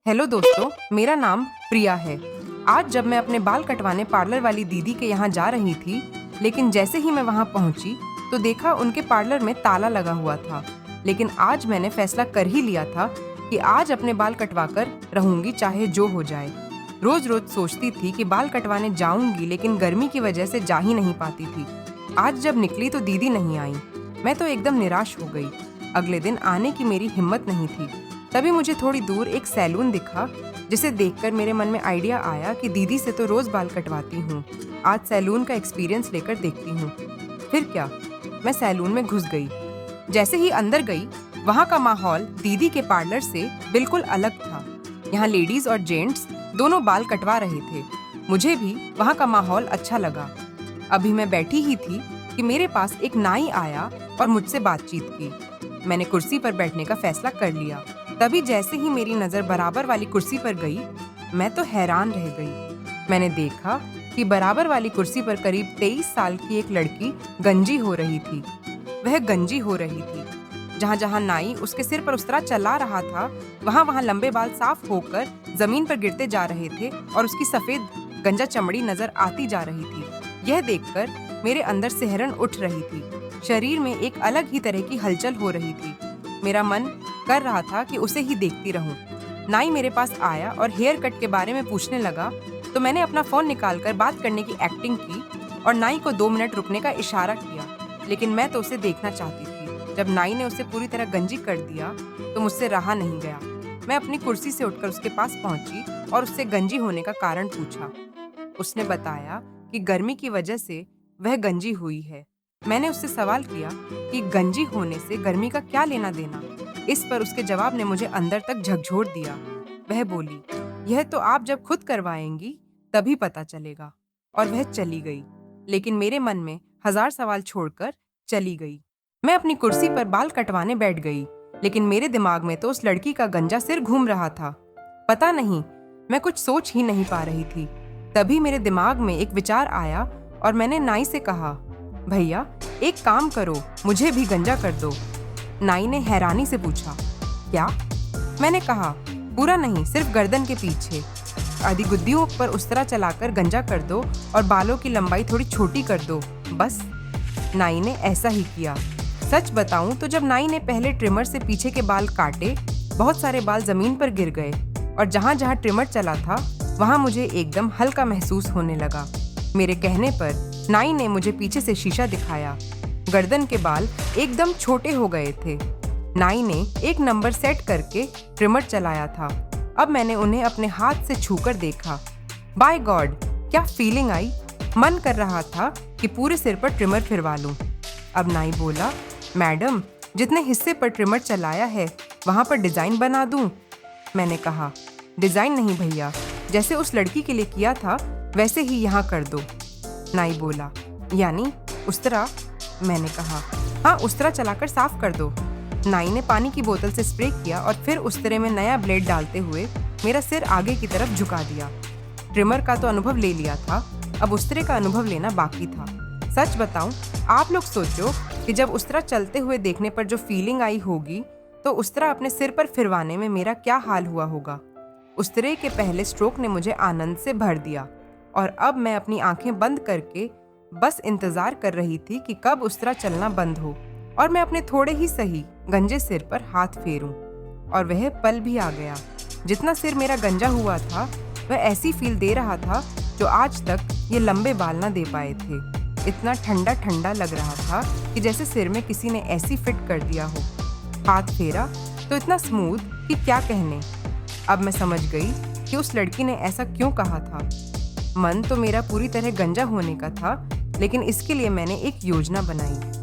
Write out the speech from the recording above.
Hello दोस्तों, मेरा नाम प्रिया है। आज जब मैं अपने बाल कटवाने पार्लर वाली दीदी के यहाँ जा रही थी, लेकिन जैसे ही मैं वहाँ पहुँची तो देखा उनके पार्लर में ताला लगा हुआ था। लेकिन आज मैंने फैसला कर ही लिया था कि आज अपने बाल कटवा कर रहूंगी, चाहे जो हो जाए। रोज रोज सोचती थी कि बाल कटवाने जाऊंगी, लेकिन गर्मी की वजह से जा ही नहीं पाती थी। आज जब निकली तो दीदी नहीं आई। मैं तो एकदम निराश हो गई। अगले दिन आने की मेरी हिम्मत नहीं थी। तभी मुझे थोड़ी दूर एक सैलून दिखा, जिसे देखकर मेरे मन में आइडिया आया कि दीदी से तो रोज बाल कटवाती हूँ, आज सैलून का एक्सपीरियंस लेकर देखती हूँ। फिर क्या, मैं सैलून में घुस गई। जैसे ही अंदर गई, वहाँ का माहौल दीदी के पार्लर से बिल्कुल अलग था। यहाँ लेडीज और जेंट्स दोनों बाल कटवा रहे थे। मुझे भी वहाँ का माहौल अच्छा लगा। अभी मैं बैठी ही थी कि मेरे पास एक नाई आया और मुझसे बातचीत की। मैंने कुर्सी पर बैठने का फैसला कर लिया। तभी जैसे ही मेरी नज़र बराबर वाली कुर्सी पर गई, मैं तो हैरान रह गई। मैंने देखा कि बराबर वाली कुर्सी पर करीब 23 साल की एक लड़की गंजी हो रही थी। वह गंजी हो रही थी। जहाँ जहाँ नाई उसके सिर पर उस्तरा चला रहा था, वहाँ वहाँ लंबे बाल साफ होकर जमीन पर गिरते जा रहे थे और उसकी सफेद गंजा चमड़ी नजर आती जा रही थी। यह देखकर मेरे अंदर सिहरन उठ रही थी। शरीर में एक अलग ही तरह की हलचल हो रही थी। मेरा मन कर रहा था कि उसे ही देखती रहूं। नाई मेरे पास आया और हेयर कट के बारे में पूछने लगा, तो मैंने अपना फोन निकालकर बात करने की एक्टिंग की और नाई को 2 मिनट रुकने का इशारा किया। लेकिन मैं तो उसे देखना चाहती थी। जब नाई ने उसे पूरी तरह गंजी कर दिया तो मुझसे रहा नहीं गया। मैं अपनी कुर्सी से उठकर उसके पास पहुंची और उससे गंजी होने का कारण पूछा। उसने बताया कि गर्मी की वजह से वह गंजी हुई है। मैंने उससे सवाल किया कि गंजी होने से गर्मी का क्या लेना देना। इस पर उसके जवाब ने मुझे अंदर तक झकझोर दिया। वह बोली, यह तो आप जब खुद करवाएंगी तभी पता चलेगा। और वह चली गई। लेकिन मेरे मन में 1000 सवाल छोड़कर चली गई। मैं अपनी कुर्सी पर बाल कटवाने बैठ गई, लेकिन मेरे दिमाग में तो उस लड़की का गंजा सिर घूम रहा था। पता नहीं, मैं कुछ सोच ही नहीं पा रही थी। तभी मेरे दिमाग में एक विचार आया और मैंने नाई से कहा, भैया एक काम करो, मुझे भी गंजा कर दो। नाई ने हैरानी से पूछा, क्या? मैंने कहा, पूरा नहीं, सिर्फ गर्दन के पीछे। आधी गुद्दियों पर उस्तरा चलाकर गंजा कर दो और बालों की लंबाई थोड़ी छोटी कर दो, बस। नाई ने ऐसा ही किया। सच बताऊं तो जब नाई ने पहले ट्रिमर से पीछे के बाल काटे, बहुत सारे बाल जमीन पर गिर गए और जहाँ जहाँ ट्रिमर चला था वहाँ मुझे एकदम हल्का महसूस होने लगा। मेरे कहने पर नाई ने मुझे पीछे से शीशा दिखाया। गर्दन के बाल एकदम छोटे हो गए थे। नाई ने एक नंबर सेट करके ट्रिमर चलाया था। अब मैंने उन्हें अपने हाथ से छूकर देखा। बाय गॉड, क्या फीलिंग आई! मन कर रहा था कि पूरे सिर पर ट्रिमर फिरवा लूं। अब नाई बोला, मैडम, जितने हिस्से पर ट्रिमर चलाया है वहाँ पर डिजाइन बना दूं? मैंने कहा, डिजाइन नहीं भैया, जैसे उस लड़की के लिए किया था वैसे ही यहाँ कर दो। नाई बोला, यानी उस्तरा? मैंने कहा, हाँ, उस्तरा चलाकर साफ कर दो। नाई ने पानी की बोतल से स्प्रे किया और फिर उस्तरे में नया ब्लेड डालते हुए मेरा सिर आगे की तरफ झुका दिया। ट्रिमर का तो अनुभव ले लिया था, अब उस्तरे का अनुभव लेना बाकी था। सच बताऊं, आप लोग सोचो कि जब उस्तरा चलते हुए देखने पर जो फीलिंग आई होगी, तो उस्तरा अपने सिर पर फिरवाने में मेरा क्या हाल हुआ होगा। उस्तरे के पहले स्ट्रोक ने मुझे आनंद से भर दिया और अब मैं अपनी आंखें बंद करके बस इंतजार कर रही थी कि कब उस्तरा चलना बंद हो और मैं अपने थोड़े ही सही गंजे सिर पर हाथ फेरूं। और वह पल भी आ गया। जितना सिर मेरा गंजा हुआ था, वह ऐसी फील दे रहा था जो आज तक ये लंबे बाल ना दे पाए थे। इतना ठंडा ठंडा लग रहा था कि जैसे सिर में किसी ने ऐसी फिट कर दिया हो। हाथ फेरा तो इतना स्मूथ कि क्या कहने। अब मैं समझ गई कि उस लड़की ने ऐसा क्यों कहा था। मन तो मेरा पूरी तरह गंजा होने का था, लेकिन इसके लिए मैंने एक योजना बनाई।